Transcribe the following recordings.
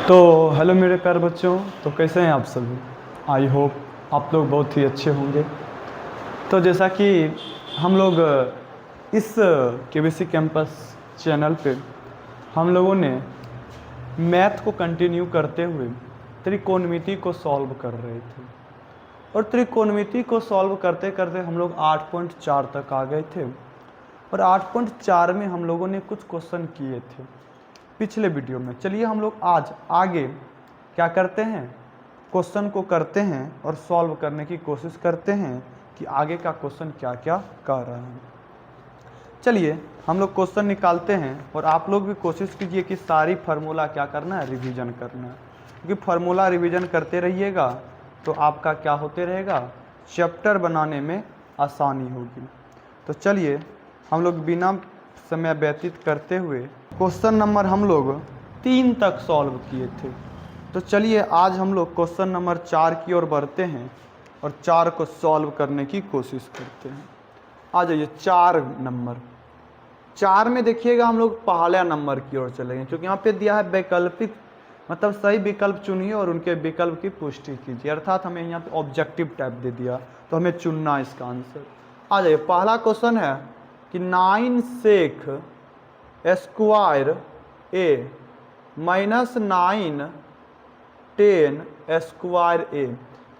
तो हेलो मेरे प्यारे बच्चों। तो कैसे हैं आप सभी। आई होप आप लोग बहुत ही अच्छे होंगे। तो जैसा कि हम लोग इस केबीसी कैंपस चैनल पे हम लोगों ने मैथ को कंटिन्यू करते हुए त्रिकोणमिति को सॉल्व कर रहे थे, और त्रिकोणमिति को सॉल्व करते करते हम लोग 8.4 तक आ गए थे। और 8.4 में हम लोगों ने कुछ क्वेश्चन किए थे पिछले वीडियो में। चलिए हम लोग आज आगे क्या करते हैं, क्वेश्चन को करते हैं और सॉल्व करने की कोशिश करते हैं कि आगे का क्वेश्चन क्या क्या कर रहा है। चलिए हम लोग क्वेश्चन निकालते हैं और आप लोग भी कोशिश कीजिए कि सारी फार्मूला क्या करना है, रिवीजन करना है। क्योंकि फार्मूला रिवीजन करते रहिएगा तो आपका क्या होते रहेगा, चैप्टर बनाने में आसानी होगी। तो चलिए हम लोग बिना समय व्यतीत करते हुए क्वेश्चन नंबर हम लोग 3 तक सॉल्व किए थे। तो चलिए आज हम लोग क्वेश्चन नंबर 4 की ओर बढ़ते हैं और 4 को सॉल्व करने की कोशिश करते हैं। आ जाइए 4 में देखिएगा हम लोग पहला नंबर की ओर चलेंगे, क्योंकि यहाँ पे दिया है वैकल्पिक, मतलब सही विकल्प चुनिए और उनके विकल्प की पुष्टि कीजिए। अर्थात हमें यहाँ पे ऑब्जेक्टिव टाइप दे दिया तो हमें चुनना इसका आंसर। आ जाइए पहला क्वेश्चन है कि 9 सेक स्क्वायर ए माइनस 9 10 स्क्वायर ए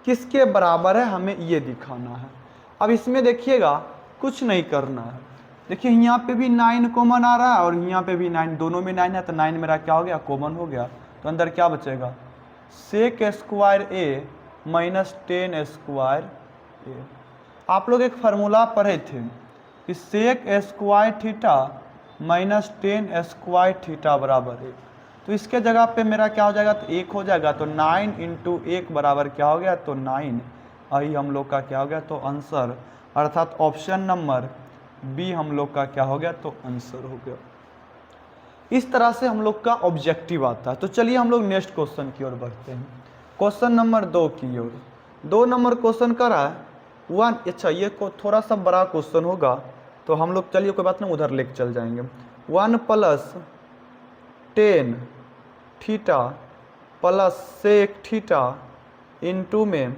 किसके बराबर है, हमें ये दिखाना है। अब इसमें देखिएगा कुछ नहीं करना है। देखिए यहाँ पे भी 9 कॉमन आ रहा है और यहाँ पे भी 9, दोनों में 9 है तो 9 मेरा क्या हो गया, कॉमन हो गया। तो अंदर क्या बचेगा, sec square a minus 10 square a. आप लोग एक फार्मूला पढ़े थे कि sec square theta minus 10 square theta बराबर 1। तो इसके जगह पे मेरा क्या हो जाएगा, तो 1 हो जाएगा। तो 9 इंटू 1 बराबर क्या हो गया, तो 9। आई हम लोग का क्या हो गया, तो आंसर, अर्थात ऑप्शन नंबर बी हम लोग का क्या हो गया, तो आंसर हो गया। इस तरह से हम लोग का ऑब्जेक्टिव आता है। तो चलिए हम लोग नेक्स्ट क्वेश्चन की ओर बढ़ते हैं, क्वेश्चन नंबर 2 की ओर। 2 नंबर क्वेश्चन का रहा है 1। अच्छा ये को थोड़ा सा बड़ा क्वेश्चन होगा तो हम लोग चलिए कोई बात नहीं उधर लेके चल जाएंगे। 1 plus 10 theta plus sec theta into में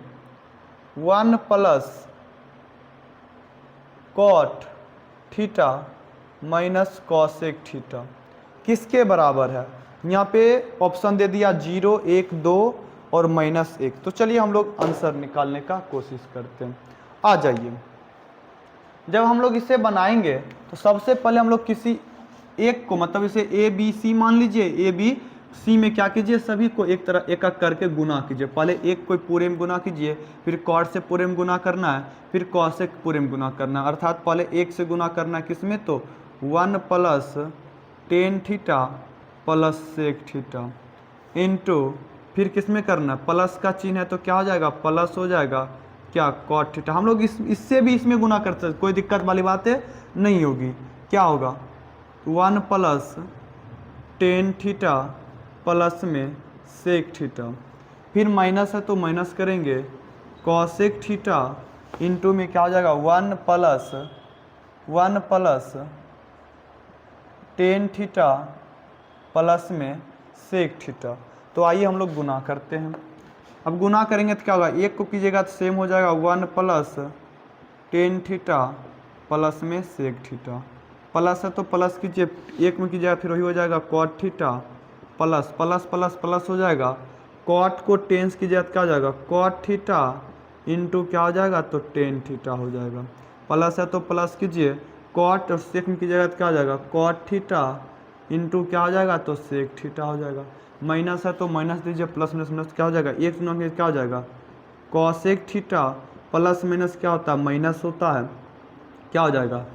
1 plus cot theta minus cosec theta किसके बराबर है। यहाँ पे ऑप्शन दे दिया 0, 1, 2 और -1। तो चलिए हम लोग आंसर निकालने का कोशिश करते हैं। आ जाइए, जब हम लोग इसे बनाएंगे तो सबसे पहले हम लोग किसी एक को, मतलब इसे ए बी सी मान लीजिए। ए बी सी में क्या कीजिए, सभी को एक तरह एक एक करके गुना कीजिए। पहले एक को पूरे में गुना कीजिए, फिर कॉट से पूरे में गुना करना है, फिर कॉस से पूरे में गुना करना है। अर्थात पहले 1 से गुना करना है किस में, तो 1 plus 10 theta plus sec theta into फिर किस में करना है, प्लस का चिन्ह है तो क्या हो जाएगा, प्लस हो जाएगा क्या, कॉट थीटा। हम लोग इससे भी इसमें गुना कर सकते, कोई दिक्कत वाली बातें नहीं होगी। क्या होगा, 1 प्लस 10 थीटा प्लस में सेक थीटा, फिर माइनस है तो माइनस करेंगे कॉसेक थीटा इंटू में क्या हो जाएगा 1 प्लस 10 थीटा प्लस में सेक थीटा। तो आइए हम लोग गुना करते हैं। अब गुना करेंगे तो क्या होगा, एक को कीजिएगा तो सेम हो जाएगा 1 प्लस 10 थीटा प्लस में सेक थीटा। प्लस है तो प्लस कीजिए, एक में कीजिएगा फिर वही हो जाएगा cot theta plus plus plus plus हो जाएगा। कॉट को टेंस कीजिएगा तो क्या हो जाएगा, कॉट थीटा इंटू क्या हो जाएगा, तो 10 थीटा हो जाएगा। प्लस है तो प्लस कीजिए, कॉट और सेक में कीजिएगा तो क्या हो जाएगा, कॉट थीटा इंटू क्या हो जाएगा, तो सेक थीटा हो जाएगा। माइनस है तो माइनस दीजिए, प्लस माइनस माइनस क्या हो जाएगा, एक गुना क्या हो जाएगा, कॉसेक थीटा प्लस माइनस क्या होता है, माइनस होता है। क्या हो जाएगा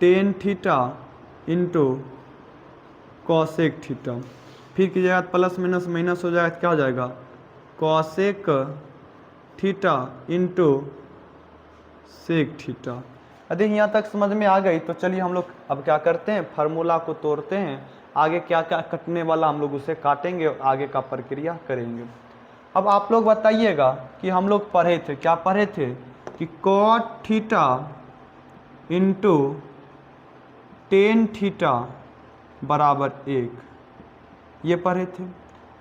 10 थीटा इंटू कॉसेक थीटा, फिर कीजिएगा प्लस माइनस माइनस हो जाएगा, क्या हो जाएगा cosec theta into sec theta. यदि यहाँ तक समझ में आ गई तो चलिए हम लोग अब क्या करते हैं, फार्मूला को तोड़ते हैं। आगे क्या क्या कटने वाला हम लोग उसे काटेंगे और आगे का प्रक्रिया करेंगे। अब आप लोग बताइएगा कि हम लोग पढ़े थे, क्या पढ़े थे कि कॉट थीटा इंटू 10 थीटा बराबर 1, ये पढ़े थे।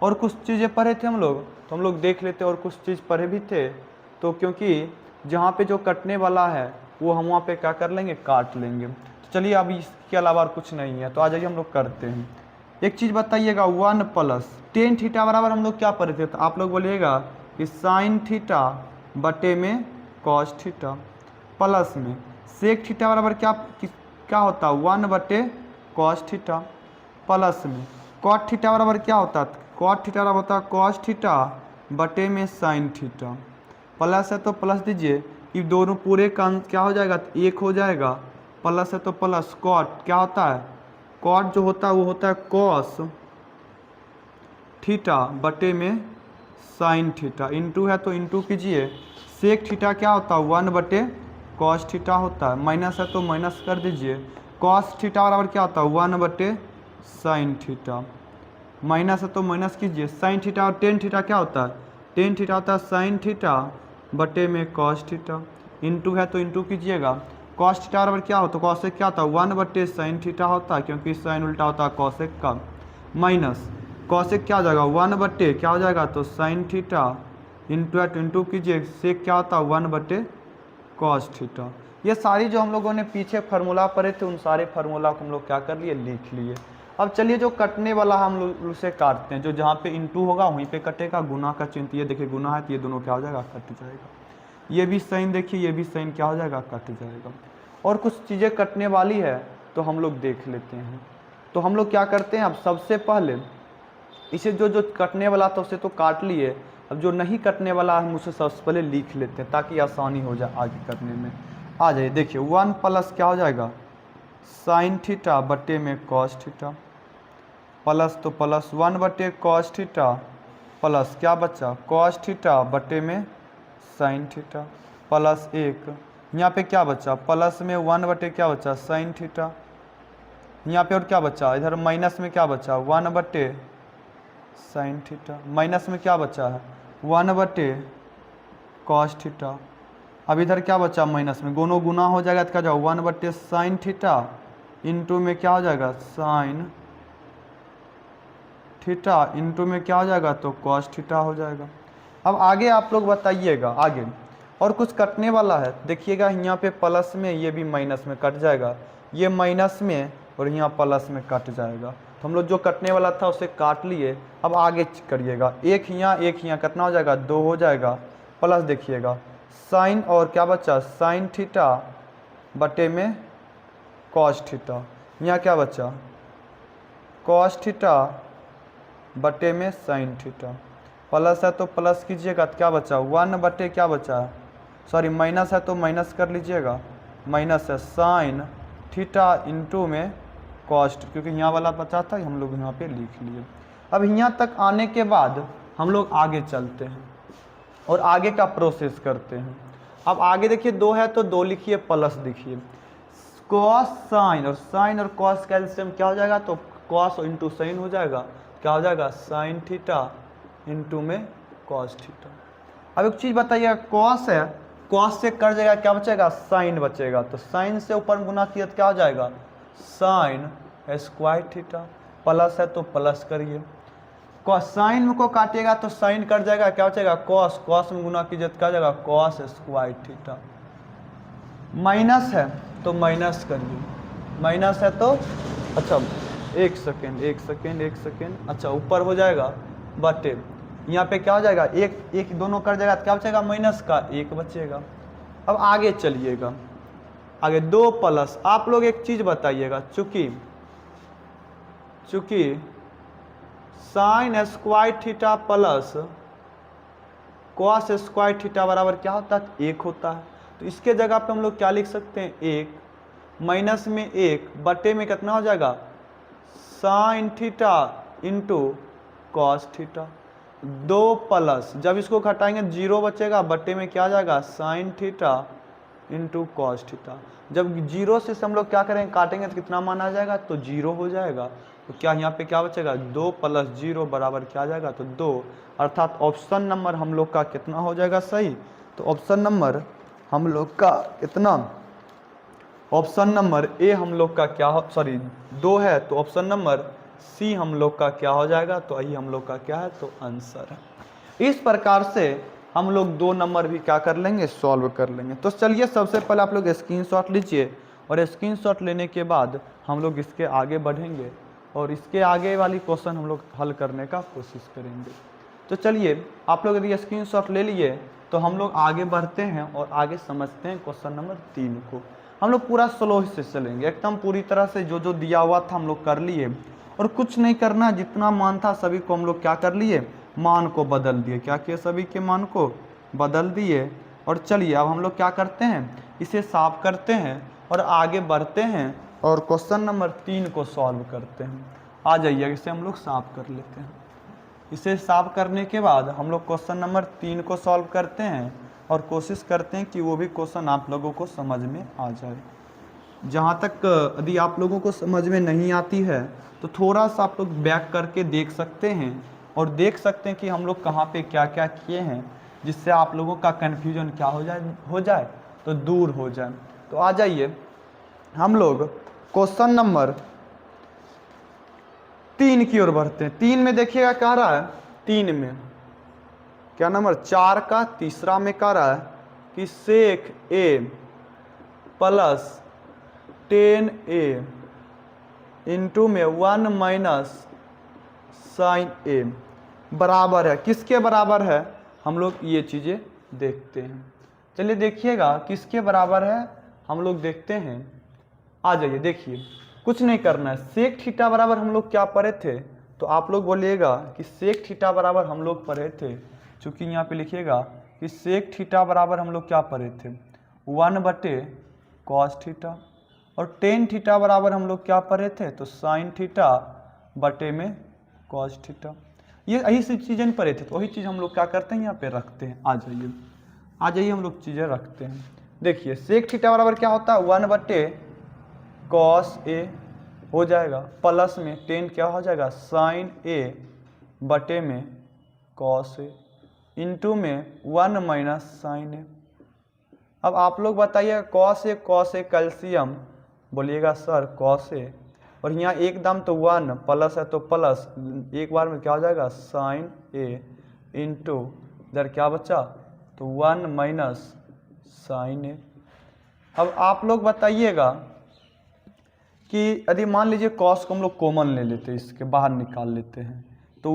और कुछ चीज़ें पढ़े थे हम लोग, तो हम लोग देख लेते और कुछ चीज़ पढ़े भी थे। तो क्योंकि जहाँ पे जो कटने वाला है वो हम वहाँ पे क्या कर लेंगे, काट लेंगे। तो चलिए अब इसके अलावा और कुछ नहीं है, तो आ जाइए हम लोग करते हैं। एक चीज़ बताइएगा, 1 प्लस टेन थीटा बराबर हम लोग क्या पढ़े थे, तो आप लोग बोलिएगा कि साइन थीटा बटे में कॉस थीटा, प्लस में सेक थीटा बराबर क्या होता है 1 बटे कॉस थीटा, प्लस में कॉट थीटा बराबर क्या होता है, कॉट थीटा बराबर होता है कॉस थीटा बटे में साइन थीटा, प्लस है तो प्लस दीजिए, ये दोनों पूरे का क्या हो जाएगा, एक हो जाएगा, प्लस है तो प्लस, कॉट क्या होता है, कॉट जो होता है वो होता है कॉस थीटा बटे में साइन थीटा, इंटू है तो इंटू कीजिए, सेक थीटा क्या होता है 1 बटे कॉस थीटा होता है, माइनस है तो माइनस कर दीजिए, कॉस थीटा बराबर क्या होता है 1 बटे साइन थीटा, माइनस है तो माइनस कीजिए, साइन थीटा और टेन थीटा क्या होता है, टेन थीटा होता है साइन थीटा बटे में कॉस थीटा, इंटू है तो इंटू कीजिएगा, कॉस थीटा बराबर क्या होता है, कॉसेक क्या होता है 1 बटे साइन थीटा होता है, क्योंकि साइन उल्टा होता है कॉसेक का, माइनस कॉसेक क्या हो जाएगा 1 बटे क्या हो जाएगा, तो साइन थीटा, इंटू है तो इंटू कीजिए, सेक क्या होता है 1 बटे कॉस थीटा। ये सारी जो हम लोगों ने पीछे फार्मूला पढ़े थे उन सारे फार्मूला को हम लोग क्या कर लिए, लिख लिए। अब चलिए जो कटने वाला हम लोग उसे काटते हैं, जो जहाँ पे इंटू होगा वहीं पे कटेगा, गुना का चिन्ह, ये देखिए गुना है तो ये दोनों क्या हो जाएगा, कट जाएगा, ये भी साइन देखिए, ये भी साइन क्या हो जाएगा, कट जाएगा। और कुछ चीज़ें कटने वाली है तो हम लोग देख लेते हैं। तो हम लोग क्या करते हैं, अब सबसे पहले इसे जो जो कटने वाला था उसे तो काट लिए, अब जो नहीं कटने वाला हम उसे सबसे पहले लिख लेते हैं ताकि आसानी हो जाए आगे करने में। आ जाइए देखिए 1 प्लस क्या हो जाएगा, साइन थीटा बटे में कॉस थीटा, प्लस तो प्लस 1 बटे कॉस थीटा, प्लस क्या बचा कॉस थीटा बटे में साइन थीटा, प्लस 1 यहाँ पे क्या बचा, प्लस में 1 बटे क्या बचा साइन थीटा, यहाँ पे और क्या बचा, इधर माइनस में क्या बचा 1 बटे साइन थीटा, माइनस में क्या बचा है 1 बटे कॉस थीटा, अब इधर क्या बचा माइनस में, दोनों गुना हो जाएगा तो क्या जाएगा 1 बटे साइन थीटा, इंटू में क्या हो जाएगा साइन थीटा, इंटू में क्या हो जाएगा तो कॉस थीटा हो जाएगा। अब आगे आप लोग बताइएगा, आगे और कुछ कटने वाला है, देखिएगा यहाँ पे प्लस में, ये भी माइनस में कट जाएगा, ये माइनस में और यहाँ प्लस में कट जाएगा, तो हम लोग जो कटने वाला था उसे काट लिए। अब आगे करिएगा, एक यहाँ कितना हो जाएगा 2 हो जाएगा, प्लस देखिएगा साइन और क्या बचा साइन थीटा बटे में कॉस थीटा, यहाँ क्या बचा कॉस थीटा बटे में साइन थीटा, प्लस है तो प्लस कीजिएगा तो क्या बचा 1 बटे क्या बचा है, सॉरी माइनस है तो माइनस कर लीजिएगा, माइनस है साइन थीटा इंटू में कॉस्ट, क्योंकि यहाँ वाला बचा था हम लोग यहाँ पे लिख लिए। अब यहाँ तक आने के बाद हम लोग आगे चलते हैं और आगे का प्रोसेस करते हैं। अब आगे देखिए 2 है तो 2 लिखिए, प्लस देखिए कॉस साइन, और साइन और कॉस का एलसीएम क्या हो जाएगा, तो कॉस इंटू साइन हो जाएगा, क्या हो जाएगा साइन थीटा इंटू में कॉस थीटा। अब एक चीज़ बताइएगा, कॉस है, कॉस से कट जाएगा, क्या बचेगा साइन बचेगा, तो साइन से ऊपर गुना किया तो क्या हो जाएगा साइन स्क्वायर थीटा, प्लस है तो प्लस करिए, साइन में को काटिएगा तो साइन कट जाएगा, क्या बचेगा कॉस, कॉस में गुना कीजिए तो क्या हो जाएगा कॉस स्क्वायर थीटा, माइनस है तो माइनस करिए, माइनस है तो अच्छा एक सेकेंड, अच्छा ऊपर हो जाएगा बटे, यहाँ पे क्या हो जाएगा एक दोनों कर जाएगा तो क्या बचेगा माइनस का 1 बचेगा। अब आगे चलिएगा, आगे 2 प्लस, आप लोग एक चीज बताइएगा, चूंकि sine square theta plus cos square theta बराबर क्या होता है 1 होता है, तो इसके जगह पे हम लोग क्या लिख सकते हैं 1 माइनस में 1 बटे में कितना हो जाएगा sine theta into cos theta, 2 plus, जब इसको घटाएंगे 0 बचेगा, बटे में क्या आ जाएगा sine theta into cos theta, जब 0 से हम लोग क्या करेंगे काटेंगे तो कितना मान आ जाएगा, तो 0 हो जाएगा, तो क्या यहाँ पे क्या बचेगा 2 प्लस 0 बराबर क्या आ जाएगा, तो 2, अर्थात ऑप्शन नंबर हम लोग का कितना हो जाएगा सही, तो ऑप्शन नंबर हम लोग का कितना, ऑप्शन नंबर ए हम लोग का क्या हो, सॉरी 2 है तो ऑप्शन नंबर सी हम लोग का क्या हो जाएगा, तो यही हम लोग का क्या है, तो आंसर है। इस प्रकार से हम लोग 2 नंबर भी क्या कर लेंगे, सॉल्व कर लेंगे। तो चलिए सबसे पहले आप लोग स्क्रीनशॉट लीजिए और स्क्रीनशॉट लेने के बाद हम लोग इसके आगे बढ़ेंगे और इसके आगे वाली क्वेश्चन हम लोग हल करने का कोशिश करेंगे। तो चलिए आप लोग यदि स्क्रीनशॉट ले लिए तो हम लोग आगे बढ़ते हैं और आगे समझते हैं क्वेश्चन नंबर 3 को। हम लोग पूरा स्लो से चलेंगे, एकदम पूरी तरह से जो जो दिया हुआ था हम लोग कर लिए और कुछ नहीं करना, जितना मान था सभी को हम लोग क्या कर लिए, मान को बदल दिए। क्या किए, सभी के मान को बदल दिए। और चलिए अब हम लोग क्या करते हैं, इसे साफ करते हैं और आगे बढ़ते हैं और क्वेश्चन नंबर 3 को सॉल्व करते हैं। आ जाइए, इसे हम लोग साफ कर लेते हैं। इसे साफ करने के बाद हम लोग क्वेश्चन नंबर 3 को सॉल्व करते हैं और कोशिश करते हैं कि वो भी क्वेश्चन आप लोगों को समझ में आ जाए। जहाँ तक यदि आप लोगों को समझ में नहीं आती है तो थोड़ा सा आप लोग बैक करके देख सकते हैं और देख सकते हैं कि हम लोग कहाँ पे क्या क्या किए हैं, जिससे आप लोगों का कन्फ्यूजन क्या हो जाए तो दूर हो जाए। तो आ जाइए हम लोग क्वेश्चन नंबर 3 की ओर बढ़ते हैं। 3 में देखिएगा कह रहा है, 3 में क्या नंबर 4 का तीसरा में कह रहा है कि सेक ए प्लस 10a इंटू में 1 माइनस साइन ए बराबर है, किसके बराबर है, हम लोग ये चीज़ें देखते हैं। चलिए देखिएगा किसके बराबर है, हम लोग देखते हैं। आ जाइए, देखिए कुछ नहीं करना है। सेक थीटा बराबर हम लोग क्या पढ़े थे, तो आप लोग बोलिएगा कि सेक थीटा बराबर हम लोग पढ़े थे, चूँकि यहाँ पे लिखिएगा कि सेक थीटा बराबर हम लोग क्या पढ़े थे, 1/cos थीटा। और टेन थीटा बराबर हम लोग क्या पढ़े थे, तो साइन थीटा बटे में कॉस थीटा। ये यही सी चीज़ें पढ़े थे, तो वही चीज़ हम लोग क्या करते हैं, यहाँ पे रखते हैं। आ जाइए हम लोग चीज़ें रखते हैं। देखिए सेक थीटा बराबर क्या होता है, 1/cos ए हो जाएगा, प्लस में 10 क्या हो जाएगा, साइन ए बटे में कॉस ए, इंटू में 1 माइनस साइन ए। अब आप लोग बताइए कॉस ए कैल्शियम, बोलिएगा सर कॉस ए, और यहाँ एकदम तो 1 प्लस है तो प्लस, एक बार में क्या हो जाएगा साइन ए इंटू इधर क्या बचा, तो 1 माइनस साइन ए। अब आप लोग बताइएगा कि यदि मान लीजिए कॉस को हम लोग कॉमन ले लेते हैं, इसके बाहर निकाल लेते हैं, तो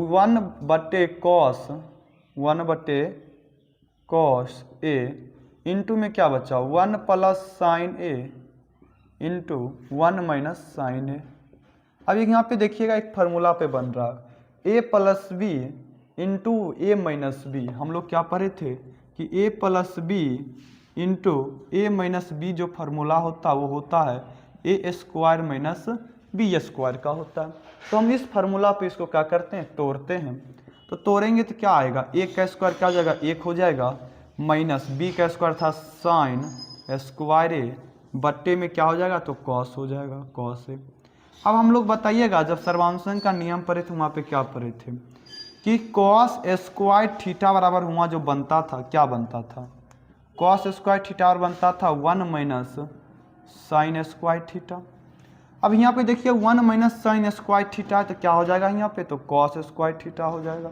1/cos ए इंटू में क्या बचा, 1 प्लस साइन ए इंटू 1 माइनस साइन ए। अब यहाँ पे देखिएगा एक फार्मूला पे बन रहा है, ए प्लस बी इंटू ए माइनस बी। हम लोग क्या पढ़े थे कि ए प्लस बी इंटू ए माइनस बी जो फार्मूला होता है वो होता है a square minus B square का होता है। तो हम इस फार्मूला पे इसको क्या करते हैं, तोड़ते हैं। तो तोड़ेंगे तो क्या आएगा, ए का स्क्वायर क्या हो जाएगा, 1 हो जाएगा, माइनस बी का स्क्वायर था साइन स्क्वायर ए बट्टे में क्या हो जाएगा, तो कॉस हो जाएगा, कॉस ए। अब हम लोग बताइएगा जब सर्वांशों का नियम पढ़े थे वहाँ पे क्या पढ़े थे कि कॉस स्क्वायर थीटा बराबर हुआ जो बनता था, क्या बनता था, कॉस स्क्वायर थीटा बनता था 1 माइनस साइन स्क्वायर थीटा। अब यहाँ पे देखिए 1 माइनस साइन स्क्वायर थीटा है तो क्या हो जाएगा यहाँ पे, तो कॉस स्क्वायर थीटा हो जाएगा।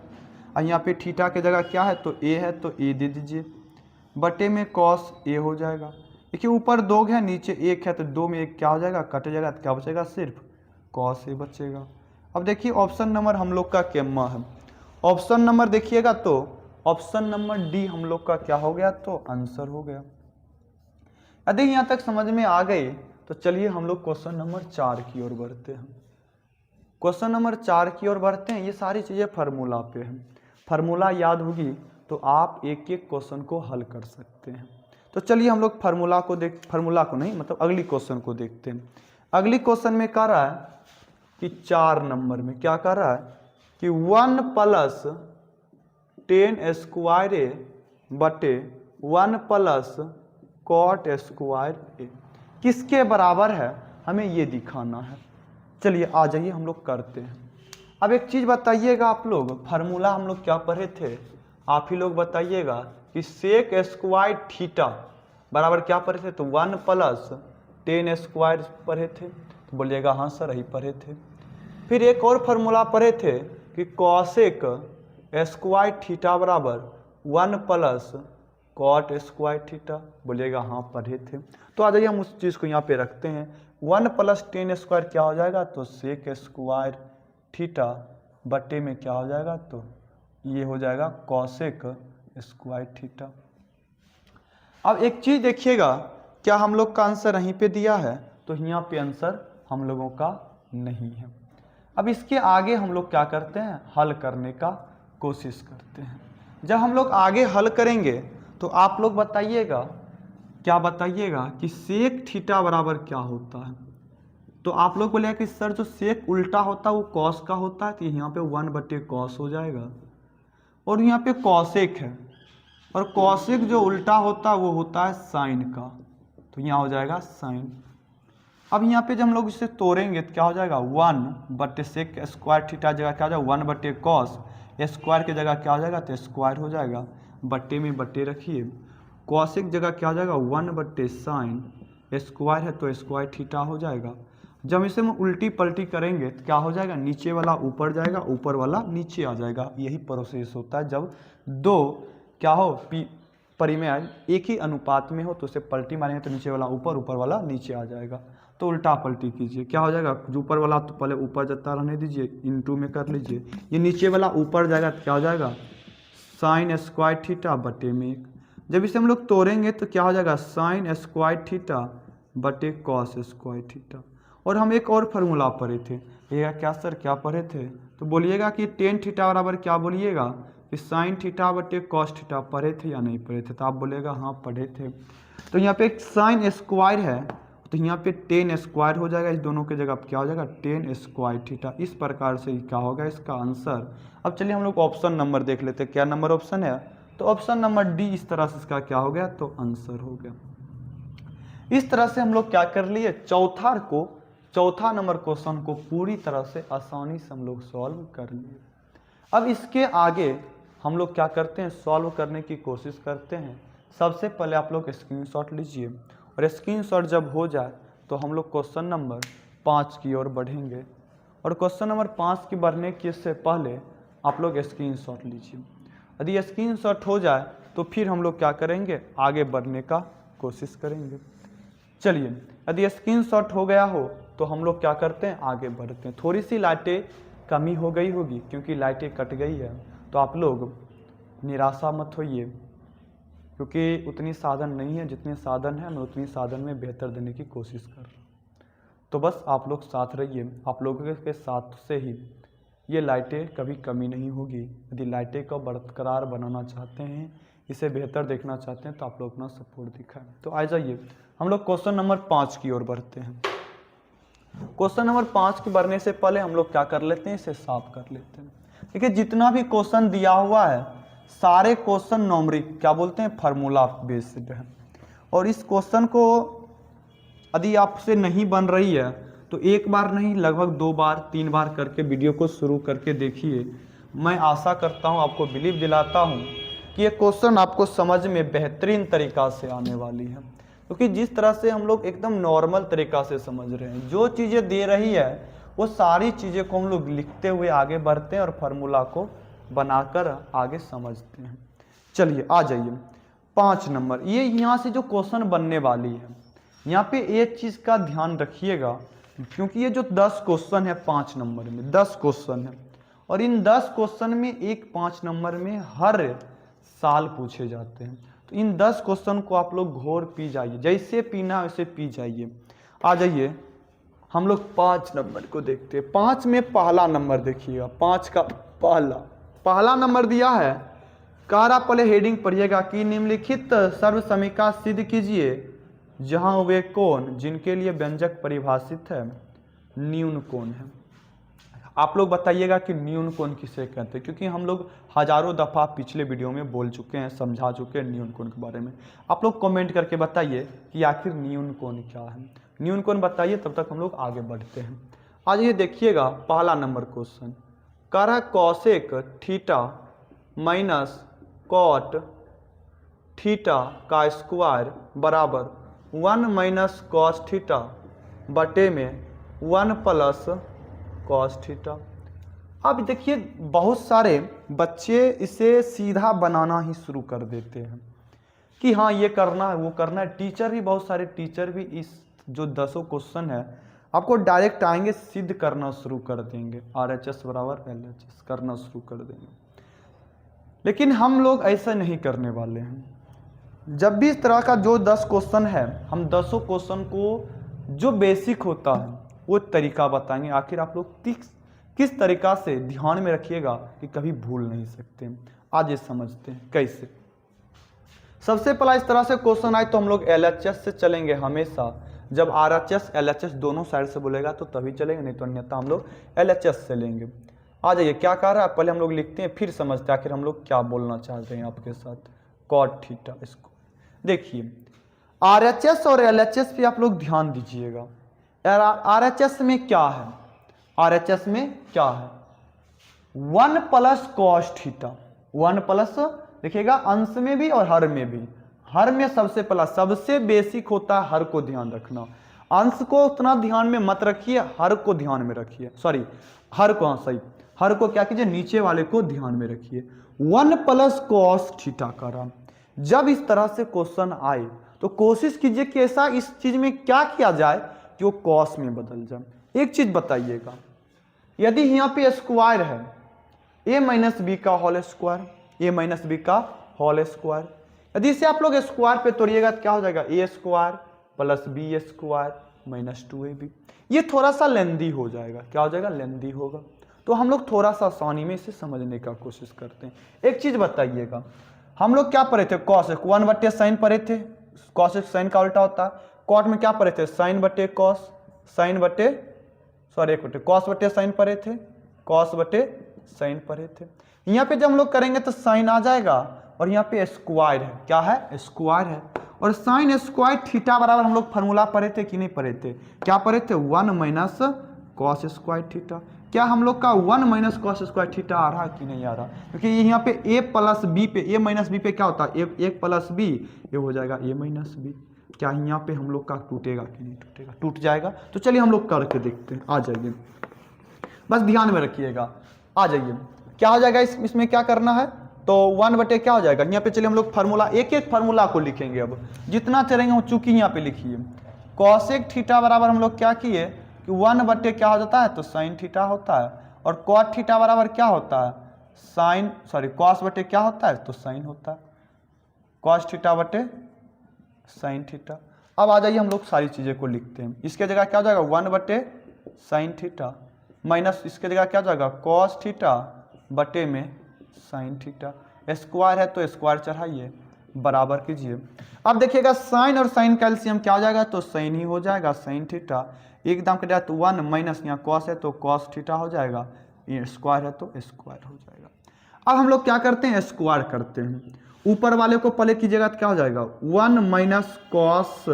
और यहाँ पे थीटा की जगह क्या है, तो ए है तो ए दे दीजिए, बटे में कॉस ए हो जाएगा। देखिए ऊपर 2 है नीचे 1 है तो 2 में 1 क्या हो जाएगा, कट जाएगा, तो क्या बचेगा, सिर्फ कॉस ए बचेगा। अब देखिए ऑप्शन नंबर हम लोग का क्या है, ऑप्शन नंबर देखिएगा तो ऑप्शन नंबर डी हम लोग का क्या हो गया, तो आंसर हो गया। यदि यहाँ तक समझ में आ गई तो चलिए हम लोग क्वेश्चन नंबर 4 की ओर बढ़ते हैं। क्वेश्चन नंबर 4 की ओर बढ़ते हैं। ये सारी चीज़ें फार्मूला पे हैं, फार्मूला याद होगी तो आप एक एक क्वेश्चन को हल कर सकते हैं। तो चलिए हम लोग फार्मूला को नहीं मतलब अगली क्वेश्चन को देखते हैं। अगली क्वेश्चन में कह रहा है कि 4 नंबर में क्या कह रहा है कि 1 प्लस 10 स्क्वायर ए बटे 1 प्लस कॉट स्क्वायर ए किसके बराबर है, हमें ये दिखाना है। चलिए आ जाइए हम लोग करते हैं। अब एक चीज़ बताइएगा आप लोग, फार्मूला हम लोग क्या पढ़े थे, आप ही लोग बताइएगा कि सेक स्क्वायर थीटा बराबर क्या पढ़े थे, तो 1 प्लस 10 स्क्वायर पढ़े थे, तो बोलिएगा हाँ सर यही पढ़े थे। फिर एक और फार्मूला पढ़े थे कि कॉसेक स्क्वायर थीटा बराबर 1 प्लस कॉट स्क्वायर थीटा। बोलिएगा हाँ पढ़े थे। तो आ जाइए हम उस चीज़ को यहाँ पे रखते हैं। 1 प्लस टेन स्क्वायर क्या हो जाएगा, तो सेक स्क्वायर थीटा बटे में क्या हो जाएगा, तो ये हो जाएगा कॉसेक स्क्वायर थीटा। अब एक चीज़ देखिएगा, क्या हम लोग का आंसर यहीं पे दिया है, तो यहाँ पे आंसर हम लोगों का नहीं है। अब इसके आगे हम लोग क्या करते हैं, हल करने का कोशिश करते हैं। जब हम लोग आगे हल करेंगे तो आप लोग बताइएगा, क्या बताइएगा कि सेक थीटा बराबर क्या होता है। तो आप लोग बोलेगा कि सर जो सेक उल्टा होता है वो कॉस का होता है, तो यहाँ पे 1/cos हो जाएगा। और यहाँ पे कॉसेक है, और कॉसेक जो उल्टा होता है वो होता है साइन का, तो यहाँ हो जाएगा साइन। अब यहाँ पे जब हम लोग इसे तोड़ेंगे तो क्या हो जाएगा, 1/सेक स्क्वायर थीटा जगह क्या हो जाएगा 1/cos, स्क्वायर की जगह क्या हो जाएगा, तो स्क्वायर हो जाएगा, बट्टे में बट्टे रखिए। कॉसेक जगह क्या हो जाएगा 1/sin, स्क्वायर है तो स्क्वायर थीटा हो जाएगा। जब इसे हम उल्टी पलटी करेंगे तो क्या हो जाएगा, नीचे वाला ऊपर जाएगा, ऊपर वाला नीचे आ जाएगा। यही प्रोसेस होता है जब दो क्या हो परिमेय एक ही अनुपात में हो, तो उसे पलटी मारेंगे तो नीचे वाला ऊपर, ऊपर वाला नीचे आ जाएगा। तो उल्टा पलटी कीजिए, क्या हो जाएगा, जो ऊपर वाला तो पहले ऊपर जाता रहने दीजिए, इनटू में कर लीजिए, ये नीचे वाला ऊपर जाएगा तो क्या हो जाएगा साइन स्क्वायर थीटा बटे में 1। जब इसे हम लोग तोड़ेंगे तो क्या हो जाएगा साइन स्क्वायर थीटा बटे कॉस स्क्वायर थीटा। और हम एक और फार्मूला पढ़े थे, ये क्या सर क्या पढ़े थे, तो बोलिएगा कि टेन थीटा बराबर क्या, बोलिएगा कि साइन थीटा बटे कॉस थीटा। पढ़े थे या नहीं पढ़े थे, तो आप बोलेगा हाँ पढ़े थे। तो यहाँ पे एक साइन स्क्वायर है, तो यहाँ पे टेन स्क्वायर हो जाएगा, इस दोनों की जगह क्या हो जाएगा टेन स्क्वायर थीटा। इस प्रकार से क्या होगा इसका आंसर। अब चलिए हम लोग ऑप्शन नंबर देख लेते हैं, क्या नंबर ऑप्शन है, तो ऑप्शन नंबर डी इस तरह से इसका क्या हो गया, तो आंसर हो गया। इस तरह से हम लोग क्या कर लिए, चौथा नंबर क्वेश्चन को पूरी तरह से आसानी से हम लोग सॉल्व कर लिए। अब इसके आगे हम लोग क्या करते हैं, सॉल्व करने की कोशिश करते हैं। सबसे पहले आप लोग स्क्रीनशॉट लीजिए, और स्क्रीनशॉट जब हो जाए तो हम लोग क्वेश्चन नंबर 5 की ओर बढ़ेंगे। और क्वेश्चन नंबर 5 की बढ़ने के से पहले आप लोग स्क्रीनशॉट लीजिए। यदि स्क्रीनशॉट हो जाए तो फिर हम लोग क्या करेंगे, आगे बढ़ने का कोशिश करेंगे। चलिए, यदि स्क्रीनशॉट हो गया हो तो हम लोग क्या करते हैं, आगे बढ़ते हैं। थोड़ी सी लाइटें कमी हो गई होगी क्योंकि लाइटें कट गई है, तो आप लोग निराशा मत होइए, क्योंकि उतनी साधन नहीं है, जितने साधन है मैं उतनी साधन में बेहतर देने की कोशिश कर रहा हूँ। तो बस आप लोग साथ रहिए, आप लोगों के साथ से ही ये लाइटें कभी कमी नहीं होगी। यदि लाइटें को बरकरार बनाना चाहते हैं, इसे बेहतर देखना चाहते हैं, तो आप लोग अपना सपोर्ट दिखाएं। तो आ जाइए हम लोग क्वेश्चन नंबर 5 की ओर बढ़ते हैं। क्वेश्चन नंबर 5 के बढ़ने से पहले हम लोग क्या कर लेते हैं, इसे साफ कर लेते हैं। देखिए जितना भी क्वेश्चन दिया हुआ है सारे क्वेश्चन न्यूमेरिक क्या बोलते हैं, फार्मूला बेस्ड है। और इस क्वेश्चन को यदि आपसे नहीं बन रही है तो एक बार नहीं लगभग 2 बार 3 बार करके वीडियो को शुरू करके देखिए। मैं आशा करता हूं, आपको बिलीव दिलाता हूं कि ये क्वेश्चन आपको समझ में बेहतरीन तरीका से आने वाली है, क्योंकि जिस तरह से हम लोग एकदम नॉर्मल तरीका से समझ रहे हैं, जो चीज़ें दे रही है वो सारी चीज़ें को हम लोग लिखते हुए आगे बढ़ते हैं और फार्मूला को बनाकर आगे समझते हैं। चलिए आ जाइए 5 नंबर, ये यहाँ से जो क्वेश्चन बनने वाली है, यहाँ पे एक चीज़ का ध्यान रखिएगा, क्योंकि ये जो 10 क्वेश्चन है 5 नंबर में 10 क्वेश्चन है, और इन 10 क्वेश्चन में एक 5 नंबर में हर साल पूछे जाते हैं। तो इन 10 क्वेश्चन को आप लोग घोर पी जाइए, जैसे पीना वैसे पी जाइए। आ जाइए हम लोग 5 नंबर को देखते हैं। 5 में पहला नंबर देखिएगा, 5 का पहला नंबर दिया है। कारा पहले हेडिंग पढ़िएगा कि निम्नलिखित सर्वसमीका सिद्ध कीजिए जहां वे कोण जिनके लिए व्यंजक परिभाषित है न्यून कोण है। आप लोग बताइएगा कि न्यून कोण किसे कहते हैं, क्योंकि हम लोग हजारों दफ़ा पिछले वीडियो में बोल चुके हैं, समझा चुके हैं न्यून कोण के बारे में। आप लोग कमेंट करके बताइए कि आखिर न्यून कोण क्या है, न्यून कोण बताइए, तब तक हम लोग आगे बढ़ते हैं। आज ये देखिएगा पहला नंबर क्वेश्चन, कह रहा है cosec theta minus cot theta का स्क्वायर बराबर 1 माइनस कॉस थीटा बटे में 1 प्लस कॉस थीटा। अब देखिए बहुत सारे बच्चे इसे सीधा बनाना ही शुरू कर देते हैं कि हाँ ये करना है वो करना है। टीचर भी, बहुत सारे टीचर भी इस जो 10 क्वेश्चन है आपको डायरेक्ट आएंगे सिद्ध करना शुरू कर देंगे, RHS बराबर LHS करना शुरू कर देंगे। लेकिन हम लोग ऐसा नहीं करने वाले हैं। जब भी इस तरह का जो 10 क्वेश्चन है, हम 10 क्वेश्चन को जो बेसिक होता है वो तरीका बताएंगे। आखिर आप लोग किस तरीका से ध्यान में रखिएगा कि कभी भूल नहीं सकते। आज ये समझते हैं कैसे। सबसे पहला इस तरह से क्वेश्चन आए तो हम लोग LHS से चलेंगे हमेशा। जब RHS LHS दोनों साइड से बोलेगा तो तभी चलेंगे, नहीं तो अन्यथा हम लोग LHS से लेंगे। आ जाइए क्या कह रहा है, पहले हम लोग लिखते हैं फिर समझते हैं आखिर हम लोग क्या बोलना चाहते हैं आपके साथ। कॉट थीटा, इसको देखिए RHS और LHS पे आप लोग ध्यान दीजिएगा। RHS में क्या है, RHS में क्या है 1 प्लस कॉस थीटा। 1 प्लस देखिएगा अंश में भी और हर में भी। हर में सबसे पहला सबसे बेसिक होता है हर को ध्यान रखना। अंश को उतना ध्यान में मत रखिए, हर को ध्यान में रखिए। सॉरी हर को, हाँ सही, हर को क्या कीजिए नीचे वाले को ध्यान में रखिए। 1 प्लस कॉस थीटा करा। जब इस तरह से क्वेश्चन आए तो कोशिश कीजिए कि ऐसा इस चीज में क्या किया जाए कि वो कॉस में बदल जाए। एक चीज बताइएगा, यदि यहाँ पे स्क्वायर है a माइनस बी का whole square, a minus b का होल स्क्वायर, यदि इसे आप लोग स्क्वायर पे तोड़िएगा तो क्या हो जाएगा a square plus b square minus 2ab। ये थोड़ा सा लेंदी हो जाएगा, क्या हो जाएगा लेंदी होगा। तो हम लोग थोड़ा सा आसानी में इसे समझने का कोशिश करते हैं। एक चीज बताइएगा, हम लोग क्या पढ़े थे कॉस 1 बटे साइन पढ़े थे। कॉस साइन का उल्टा होता है। कॉट में क्या पढ़े थे साइन बटे कॉस, साइन बटे सॉरी एक बटे कॉस बटे साइन पढ़े थे, कॉस बटे साइन पढ़े थे। यहाँ पे जब हम लोग करेंगे तो साइन आ जाएगा और यहाँ पे स्क्वायर है, क्या है स्क्वायर है। और साइन स्क्वायर थीटा बराबर हम लोग फार्मूला पढ़े थे कि नहीं पढ़े थे, क्या पढ़े थे 1 माइनस कॉस स्क्वायर थीटा। क्या हम लोग का 1 माइनस कॉस स्क्वायर थीटा आ रहा कि नहीं आ रहा, क्योंकि यहाँ पे a प्लस बी पे a माइनस बी पे क्या होता है एक प्लस बी, ये हो जाएगा a माइनस बी। क्या यहाँ पे हम लोग का टूटेगा कि नहीं टूटेगा, टूट जाएगा। तो चलिए हम लोग करके देखते हैं। आ जाइए बस ध्यान में रखिएगा। आ जाइए क्या हो जाएगा इसमें क्या करना है, तो 1 बटे क्या हो जाएगा यहाँ पे। चलिए हम लोग फार्मूला एक एक फार्मूला को लिखेंगे। अब जितना चलेंगे वो चूंकि यहाँ पे लिखिए कॉसेक थीटा बराबर हम लोग क्या किए कि 1 बटे क्या हो जाता है तो साइन थीटा होता है। और कॉट थीटा बराबर क्या होता है साइन सॉरी कॉस बटे क्या होता है तो साइन होता है, कॉस थीटा बटे साइन थीटा। अब आ जाइए हम लोग सारी चीजें को लिखते हैं। इसके जगह क्या हो जाएगा 1 बटे साइन थीटा माइनस इसके जगह क्या हो जाएगा कॉस थीटा बटे में साइन थीटा। स्क्वायर है तो स्क्वायर चढ़ाइए बराबर कीजिए। अब देखिएगा साइन और साइन का एलसीएम क्या हो जाएगा तो साइन ही हो जाएगा साइन थीटा। एकदम कट जाए तो 1 माइनस यहाँ कॉस है तो कॉस थीटा हो जाएगा, ये स्क्वायर है तो स्क्वायर हो जाएगा। अब हम लोग क्या करते हैं स्क्वायर करते हैं। ऊपर वाले को पहले कीजिएगा तो क्या हो जाएगा 1 माइनस कॉस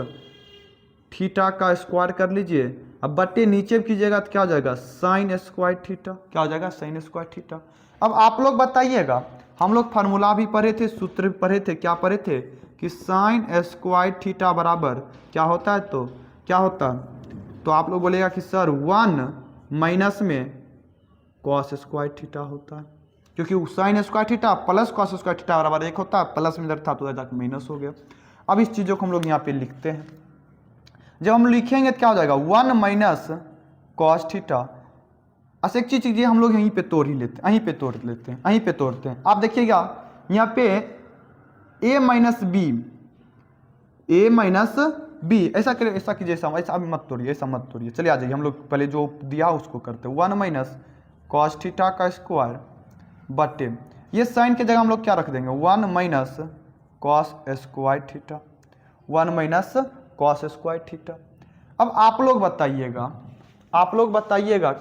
थीटा का स्क्वायर कर लीजिए। अब बटे नीचे कीजिएगा तो क्या हो जाएगा साइन स्क्वायर थीटा, क्या हो जाएगा साइन स्क्वायर थीटा। अब आप लोग बताइएगा, हम लोग फार्मूला भी पढ़े थे, सूत्र भी पढ़े थे, क्या पढ़े थे कि साइन स्क्वायर थीटा बराबर क्या होता है तो क्या होता है, तो आप लोग बोलेगा कि सर 1 माइनस में कॉस स्क्वायर थीटा होता है, क्योंकि sine square theta plus cos square theta बराबर 1 होता है। प्लस में इधर था तो इधर माइनस हो गया। अब इस चीज़ों को हम लोग यहाँ पे लिखते हैं। जब हम लिखेंगे तो क्या हो जाएगा 1 माइनस कॉस थीटा। अच्छा एक चीज हम लोग यहीं पे तोड़ ही लेते हैं, यहीं पे तोड़ लेते हैं, यहीं पे तोड़ते हैं। आप देखिएगा यहाँ पे a minus b, a minus b ऐसा करें, ऐसा कीजिए, ऐसा मत तोड़िए, ऐसा मत तोड़िए। चलिए आ जाइए हम लोग पहले जो दिया उसको करते हैं। 1 माइनस कॉस थीटा का स्क्वायर बटे ये साइन के जगह हम लोग क्या रख देंगे 1 minus cos square theta, 1 minus cos square theta. अब आप लोग बताइएगा, आप लोग बताइएगा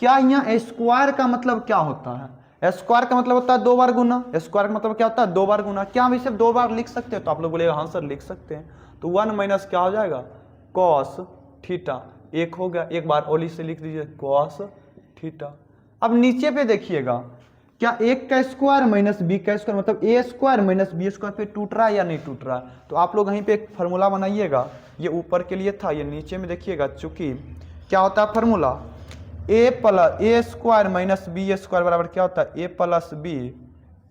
क्या यहाँ स्क्वायर का मतलब क्या होता है। स्क्वायर का मतलब होता है 2 बार गुना। स्क्वायर का मतलब क्या होता है 2 बार गुना। क्या हम इसे 2 बार लिख सकते हैं, तो आप लोग बोलेगा हाँ सर लिख सकते हैं। तो 1 माइनस क्या हो जाएगा कॉस थीटा, एक हो गया, एक बार ओली से लिख दीजिए कॉस थीटा। अब नीचे पे देखिएगा क्या एक का स्क्वायर माइनस बी का स्क्वायर मतलब ए स्क्वायर माइनस बी स्क्वायर पे टूट रहा है या नहीं टूट रहा है। तो आप लोग यहीं पे एक फार्मूला बनाइएगा, ये ऊपर के लिए था, ये नीचे में देखिएगा, चूंकि क्या होता है फार्मूला ए प्लस ए स्क्वायर माइनस बी स्क्वायर बराबर क्या होता है, ए प्लस बी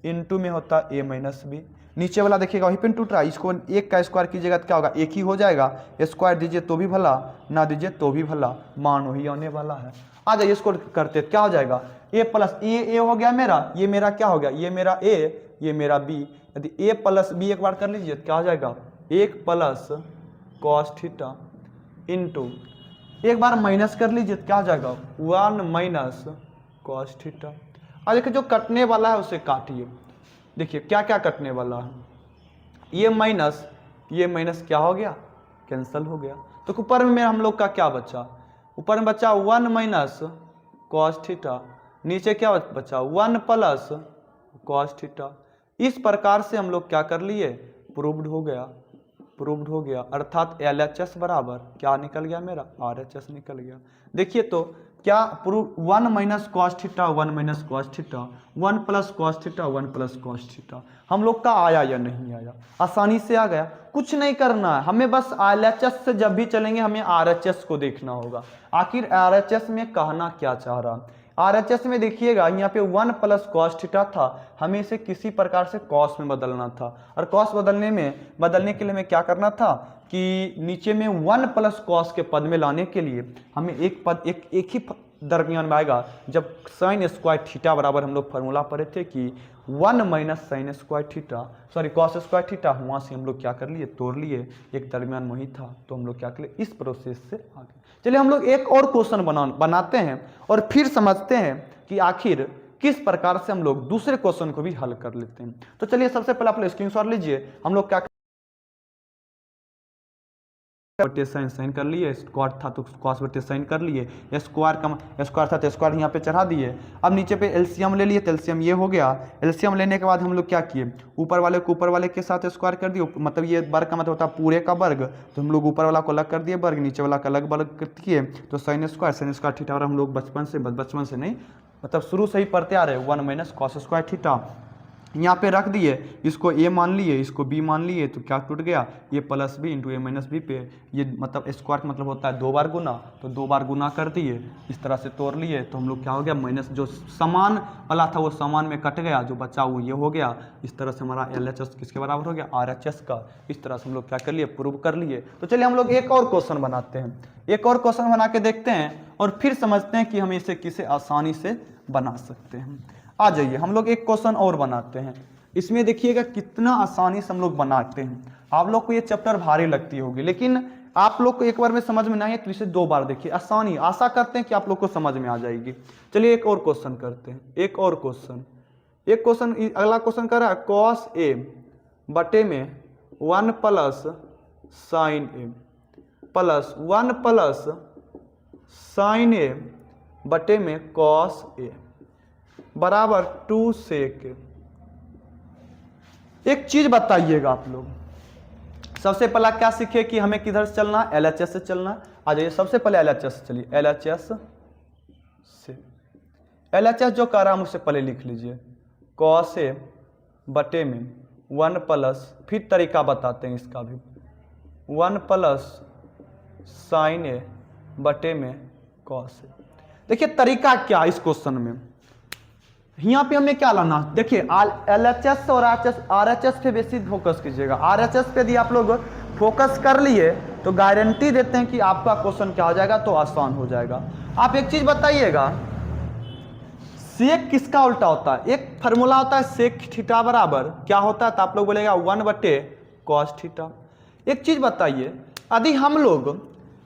इंटू में होता है ए माइनस बी। नीचे वाला देखिएगा वहीं पे टूट रहा है, इसको एक का स्क्वायर कीजिएगा तो क्या होगा, एक ही हो जाएगा। स्क्वायर दीजिए तो भी भला, ना दीजिए तो भी भला, मान वही आने वाला है। आ जाइए इसको करते, क्या हो जाएगा, ए प्लस ए हो गया मेरा, ये मेरा क्या हो गया, ये मेरा ए, ये मेरा बी। यदि ए प्लस बी एक बार कर लीजिए तो क्या हो जाएगा, एक प्लस कॉस थीटा इंटू एक बार माइनस कर लीजिए तो क्या हो जाएगा, 1 माइनस कॉस थीटा। और देखिए जो कटने वाला है उसे काटिए, देखिए क्या क्या कटने वाला है, ये माइनस क्या हो गया, कैंसिल हो गया। तो ऊपर में हम लोग का क्या बचा, ऊपर में बचा 1 माइनस कॉस थीटा, नीचे क्या बचा 1 प्लस कॉस थीटा। इस प्रकार से हम लोग क्या कर लिए, प्रूव्ड हो गया, अर्थात LHS बराबर क्या निकल गया मेरा, RHS निकल गया। देखिए तो क्या prove, 1 minus cos theta 1 minus cos theta 1 plus cos theta 1 plus cos theta हम लोग का आया या नहीं आया, आसानी से आ गया। कुछ नहीं करना है हमें, बस LHS से जब भी चलेंगे हमें RHS को देखना होगा, आखिर RHS में कहना क्या चाह रहा। RHS में देखिएगा यहाँ पे 1 प्लस कॉस थीटा था, हमें इसे किसी प्रकार से कॉस में बदलना था, और कॉस बदलने के लिए हमें क्या करना था कि नीचे में 1 प्लस कॉस के पद में लाने के लिए हमें एक पद एक ही दरमियान में आएगा। जब साइन स्क्वायर थीटा बराबर हम लोग फॉर्मूला पढ़े थे कि 1 minus sine square theta, sorry cos square theta, वहाँ से हम लोग क्या कर लिए, तोड़ लिए, एक दरमियान वही था, तो हम लोग क्या कर लिए, इस प्रोसेस से आगे। चलिए हम लोग एक और क्वेश्चन बनाते हैं और फिर समझते हैं कि आखिर किस प्रकार से हम लोग दूसरे क्वेश्चन को भी हल कर लेते हैं। तो चलिए सबसे पहले आप लोग स्क्रीनशॉट लीजिए, हम लोग क्या बटे साइन कर लिए, स्क्वायर था तो कॉस बटे साइन कर लिए, स्क्वायर था तो स्क्वायर यहाँ पे चढ़ा दिए। अब नीचे पे एलसीएम ले लिए तो एलसीएम ये हो गया। एलसीएम लेने के बाद हम लोग क्या किए, ऊपर वाले को ऊपर वाले के साथ स्क्वायर कर दिए, मतलब ये वर्ग का मतलब होता है पूरे का वर्ग, तो हम लोग ऊपर वाला को अलग कर दिए वर्ग, नीचे वाला का अलग वर्ग किए, तो साइन स्क्वायर थीटा। और हम लोग बचपन से नहीं मतलब शुरू से ही पढ़ते आ रहे 1 माइनस कॉस स्क्वायर थीटा यहाँ पे रख दिए, इसको ए मान लिए, इसको बी मान लिए, तो क्या टूट गया, ये प्लस बी इंटू ए माइनस बी पे, ये मतलब स्क्वायर का मतलब होता है 2 बार गुना, तो 2 बार गुना कर दिए, इस तरह से तोड़ लिए, तो हम लोग क्या हो गया, माइनस जो समान वाला था वो समान में कट गया, जो बचा वो ये हो गया। इस तरह से हमारा LHS किसके बराबर हो गया, RHS का। इस तरह से हम लोग क्या कर लिए, प्रूव कर लिए। तो चलिए हम लोग एक और क्वेश्चन बनाते हैं, एक और क्वेश्चन बना के देखते हैं और फिर समझते हैं कि हम इसे किसे आसानी से बना सकते हैं। आ जाइए हम लोग एक क्वेश्चन और बनाते हैं, इसमें देखिएगा कितना आसानी से हम लोग बनाते हैं। आप लोग को ये चैप्टर भारी लगती होगी, लेकिन आप लोग को एक बार में समझ में ना आए तो इसे 2 बार देखिए, आशा करते हैं कि आप लोग को समझ में आ जाएगी। चलिए एक और क्वेश्चन करते हैं, एक क्वेश्चन अगला क्वेश्चन कर रहा है कॉस ए बटे में 1 प्लस साइन ए प्लस 1 प्लस साइन ए बटे में कॉस ए बराबर 2 सेक। एक चीज बताइएगा आप लोग, सबसे पहला क्या सीखे कि हमें किधर से चलना, LHS से चलना। आ जाइए सबसे पहले LHS से चलिए, LHS जो कह रहा है मुझसे पहले लिख लीजिए, कॉस ए बटे में 1 प्लस, फिर तरीका बताते हैं इसका भी, 1 प्लस साइन ए बटे में कॉस ए। देखिए तरीका क्या इस क्वेश्चन में, यहाँ पे हमें क्या लाना, देखिए LHS और RHS पे बेसिक फोकस कीजिएगा। RHS पे यदि आप लोग फोकस कर लिए तो गारंटी देते हैं कि आपका क्वेश्चन क्या हो जाएगा, तो आसान हो जाएगा। आप एक चीज बताइएगा, सेक किसका उल्टा होता है, एक फार्मूला होता है सेक थीटा बराबर क्या होता है, तो आप लोग बोलेगा 1 बटे कॉस थीटा। एक चीज बताइए, यदि हम लोग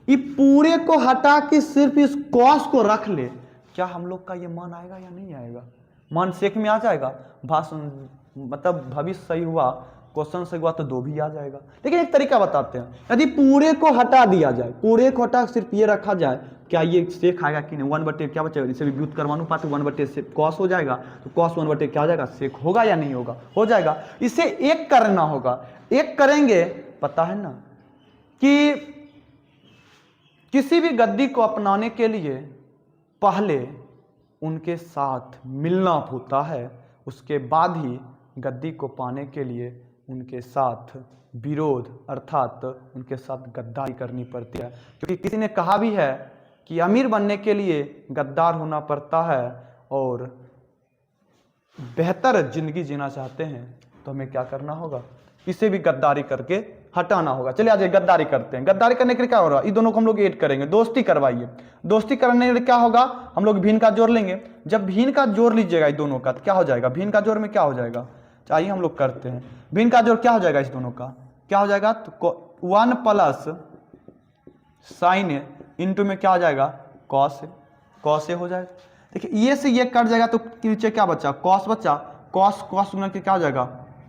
ये पूरे को हटा के सिर्फ इस कॉस को रख ले, क्या हम लोग का ये मान आएगा या नहीं आएगा, मान सेक में आ जाएगा, भाषण मतलब भविष्य सही हुआ, क्वेश्चन सही हुआ तो 2 भी आ जाएगा। लेकिन एक तरीका बताते हैं, यदि पूरे को हटा दिया जाए, पूरे को हटा सिर्फ ये रखा जाए, क्या ये सेक आएगा कि नहीं, 1 बटे क्या बचेगा, इसे भी व्युत करवानुपात 1 बटे से कॉस हो जाएगा, तो कॉस 1 बटे क्या हो जाएगा, सेक होगा या नहीं होगा, हो जाएगा। इसे एक करना होगा, एक करेंगे, पता है ना कि किसी भी गद्दी को अपनाने के लिए पहले उनके साथ मिलना होता है, उसके बाद ही गद्दी को पाने के लिए उनके साथ विरोध अर्थात उनके साथ गद्दारी करनी पड़ती है। क्योंकि किसी ने कहा भी है कि अमीर बनने के लिए गद्दार होना पड़ता है और बेहतर जिंदगी जीना चाहते हैं तो हमें क्या करना होगा, इसे भी गद्दारी करके हटाना होगा। चलिए आज गद्दारी करते हैं। गद्दारी करने के लिए क्या हो रहा है, इन दोनों को हम लोग ऐड करेंगे, दोस्ती करवाइए। दोस्ती करने के लिए क्या होगा, हम लोग भिन्न का जोड़ लेंगे। जब भिन्न का जोड़ लीजिएगा इन दोनों का तो क्या हो जाएगा, भिन्न का जोड़ में क्या हो जाएगा, चाहिए हम लोग करते हैं। भिन्न का जोड़ क्या हो जाएगा, इस दोनों का क्या हो जाएगा, तो 1 प्लस साइन ए इंटू में क्या हो जाएगा, कॉस ए, कॉस ए हो जाएगा। देखिए ये से ये कट जाएगा तो नीचे क्या बचा, कॉस बचा, कॉस कॉस गुना के क्या हो जाएगा,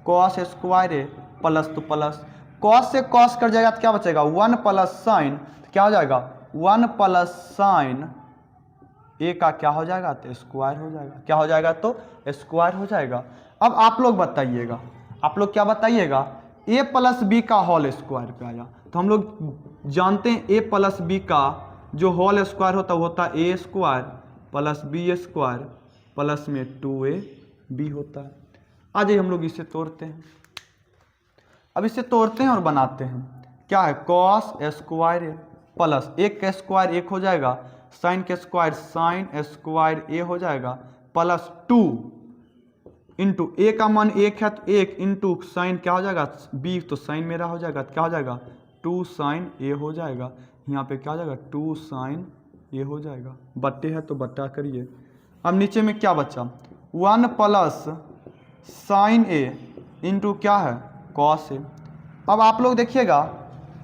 कॉस स्क्वायर ए प्लस तो प्लस, कॉस से कॉस कट जाएगा तो क्या बचेगा, 1 प्लस साइन, तो क्या हो जाएगा 1 प्लस साइन ए का क्या हो जाएगा, तो स्क्वायर हो जाएगा। क्या हो जाएगा, तो स्क्वायर हो जाएगा। अब आप लोग बताइएगा, आप लोग क्या बताइएगा, ए प्लस बी का होल स्क्वायर पे आया। तो हम लोग जानते हैं ए प्लस बी का जो होल स्क्वायर होता है वो होता है a square plus b square plus में 2ab होता है। आज हम लोग इसे तोड़ते हैं। अब इसे तोड़ते हैं और बनाते हैं। क्या है, कॉस स्क्वायर ए प्लस एक का स्क्वायर एक हो जाएगा, साइन का स्क्वायर साइन स्क्वायर ए हो जाएगा प्लस 2 इंटू ए का मान एक है तो एक इंटू साइन क्या हो जाएगा बी, तो साइन मेरा हो जाएगा तो क्या हो जाएगा 2 साइन ए हो जाएगा। यहाँ पे क्या हो जाएगा 2 साइन ए हो जाएगा, बट्टे है तो बट्टा करिए। अब नीचे में क्या बचा, 1 प्लस साइन ए इंटू क्या है कॉस ए। अब आप लोग देखिएगा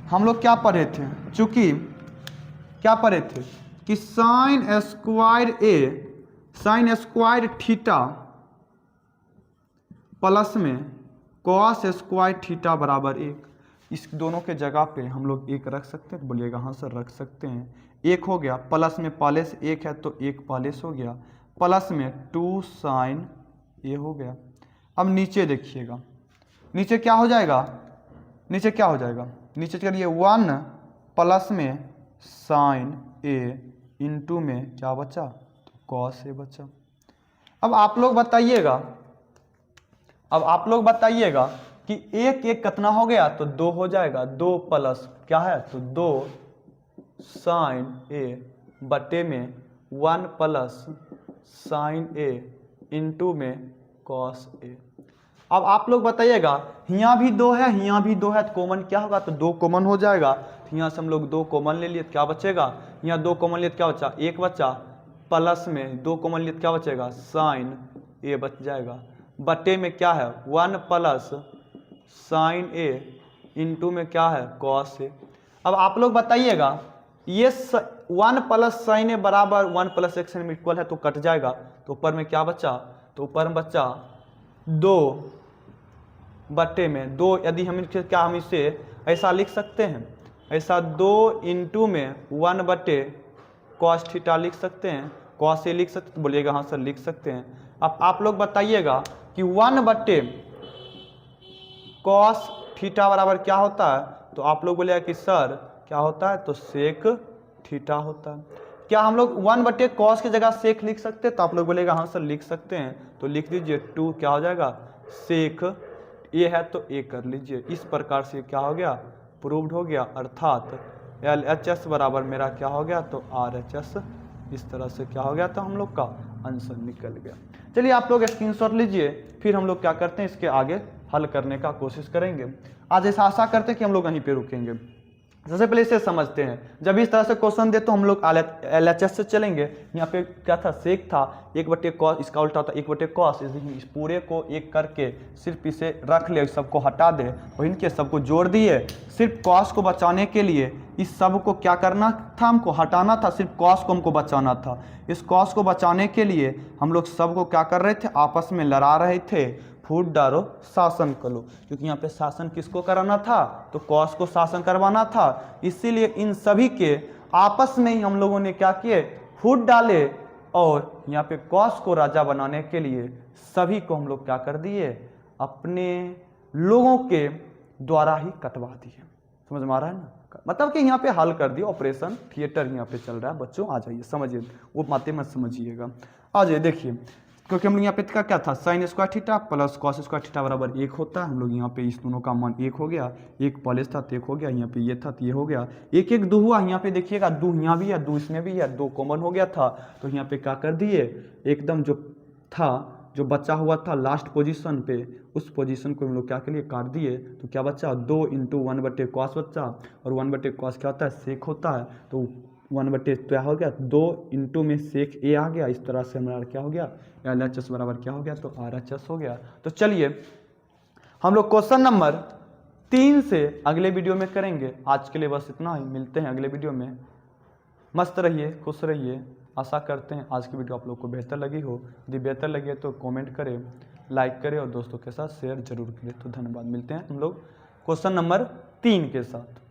हम लोग क्या पढ़े थे, चूंकि क्या पढ़े थे कि साइन स्क्वायर ए साइन स्क्वायर थीटा प्लस में कॉस स्क्वायर थीटा बराबर 1। इस दोनों के जगह पे हम लोग एक रख सकते हैं, तो बोलिएगा हाँ सर रख सकते हैं। एक हो गया, प्लस में पहले से एक है तो एक पहले से हो गया, प्लस में 2 साइन ए हो गया। अब नीचे देखिएगा, नीचे क्या हो जाएगा, नीचे क्या हो जाएगा, नीचे करिए 1 प्लस में साइन ए इंटू में क्या बचा, तो कॉस ए बचा। अब आप लोग बताइएगा, अब आप लोग बताइएगा कि एक एक कितना हो गया, तो 2 हो जाएगा, 2 प्लस क्या है, तो 2 साइन ए बटे में 1 प्लस साइन ए इंटू में कॉस ए। अब आप लोग बताइएगा यहाँ भी 2 है, यहाँ भी 2 है, तो कॉमन क्या होगा, तो 2 कॉमन हो जाएगा। तो यहाँ से हम लोग 2 कॉमन ले लिए तो क्या बचेगा, यहाँ 2 कॉमन लिए तो क्या बचा, 1 बचा, प्लस में 2 कॉमन लिए तो क्या बचेगा, साइन ए बच जाएगा, बटे में क्या है 1 प्लस साइन ए इंटू में क्या है कॉस ए। अब आप लोग बताइएगा ये 1 प्लस साइन ए बराबर 1 प्लस एक्स में इक्वल है तो कट जाएगा, तो ऊपर में क्या बचा, तो ऊपर में बचा 2 बटे में 2। यदि हम क्या हम इसे ऐसा लिख सकते हैं, ऐसा 2 इंटू में 1 बटे कॉस थीटा लिख सकते हैं, कॉस ए लिख सकते, तो बोलिएगा हाँ सर लिख सकते हैं। अब आप लोग बताइएगा कि 1 बटे कॉस थीटा बराबर क्या होता है, तो आप लोग बोलिएगा कि सर क्या होता है, तो सेक थीटा होता है। क्या हम लोग 1 बटे कॉस की जगह सेक लिख सकते हैं, तो आप लोग बोलेगा हाँ सर लिख सकते हैं, तो लिख दीजिए 2 क्या हो जाएगा सेक ए है तो ए कर लीजिए। इस प्रकार से क्या हो गया, प्रूव्ड हो गया, अर्थात LHS बराबर मेरा क्या हो गया, तो RHS। इस तरह से क्या हो गया, तो हम लोग का आंसर निकल गया। चलिए आप लोग स्क्रीनशॉट लीजिए, फिर हम लोग क्या करते हैं इसके आगे हल करने का कोशिश करेंगे। आज ऐसा आशा करते हैं कि हम लोग यहीं पे रुकेंगे। सबसे पहले इसे समझते हैं, जब इस तरह से क्वेश्चन दे तो हम लोग LHS से चलेंगे। यहाँ पे क्या था, सेक था, 1 बटे कॉस, इसका उल्टा होता 1 बटे कॉस। इस पूरे को एक करके सिर्फ इसे रख ले, सबको हटा दे और इनके सबको जोड़ दिए। सिर्फ कॉस को बचाने के लिए इस सब को क्या करना था, हमको हटाना था, सिर्फ कॉस को हमको बचाना था। इस कॉस को बचाने के लिए हम लोग सबको क्या कर रहे थे, आपस में लड़ा रहे थे, फूट डालो शासन करो, क्योंकि यहाँ पे शासन किसको कराना था, तो कॉस को शासन करवाना था। इसीलिए इन सभी के आपस में ही हम लोगों ने क्या किए, फूट डाले और यहाँ पे कॉस को राजा बनाने के लिए सभी को हम लोग क्या कर दिए, अपने लोगों के द्वारा ही कटवा दिए। समझ में आ रहा है ना, मतलब कि यहाँ पे हल कर दिया, ऑपरेशन थिएटर यहाँ पे चल रहा है। बच्चों आ जाइए, समझिए, वो बातें मत समझिएगा, आ जाइए। देखिए क्योंकि हम लोग यहाँ पे का क्या था, sine square theta plus cos square theta बराबर 1 होता है। हम लोग यहाँ पे इस दोनों का मान 1 हो गया, एक पॉलिश था तो 1 हो गया, यहाँ पे ये था तो ये हो गया, एक एक दो हुआ। यहाँ पे देखिएगा दो यहाँ भी है, दो इसमें भी है, दो कॉमन हो गया था, तो यहाँ पे क्या कर दिए, एकदम जो था, जो बचा हुआ था लास्ट पोजीशन पे, उस पोजीशन को हम लोग क्या के लिए काट दिए, तो क्या बचा, 2 इंटू 1/cos बचा, और 1/cos क्या होता है, सेक होता है, तो 1/, क्या हो गया, 2 इंटू में सेक ए आ गया। इस तरह से हमारा क्या हो गया, LHS बराबर क्या हो गया, तो RHS हो गया। तो चलिए हम लोग क्वेश्चन नंबर 3 से अगले वीडियो में करेंगे। आज के लिए बस इतना ही, मिलते हैं अगले वीडियो में। मस्त रहिए, खुश रहिए। आशा करते हैं आज की वीडियो आप लोग को बेहतर लगी हो। यदि बेहतर लगी है तो कमेंट करें, लाइक करें और दोस्तों के साथ शेयर जरूर करें। तो धन्यवाद, मिलते हैं हम लोग क्वेश्चन नंबर 3 के साथ।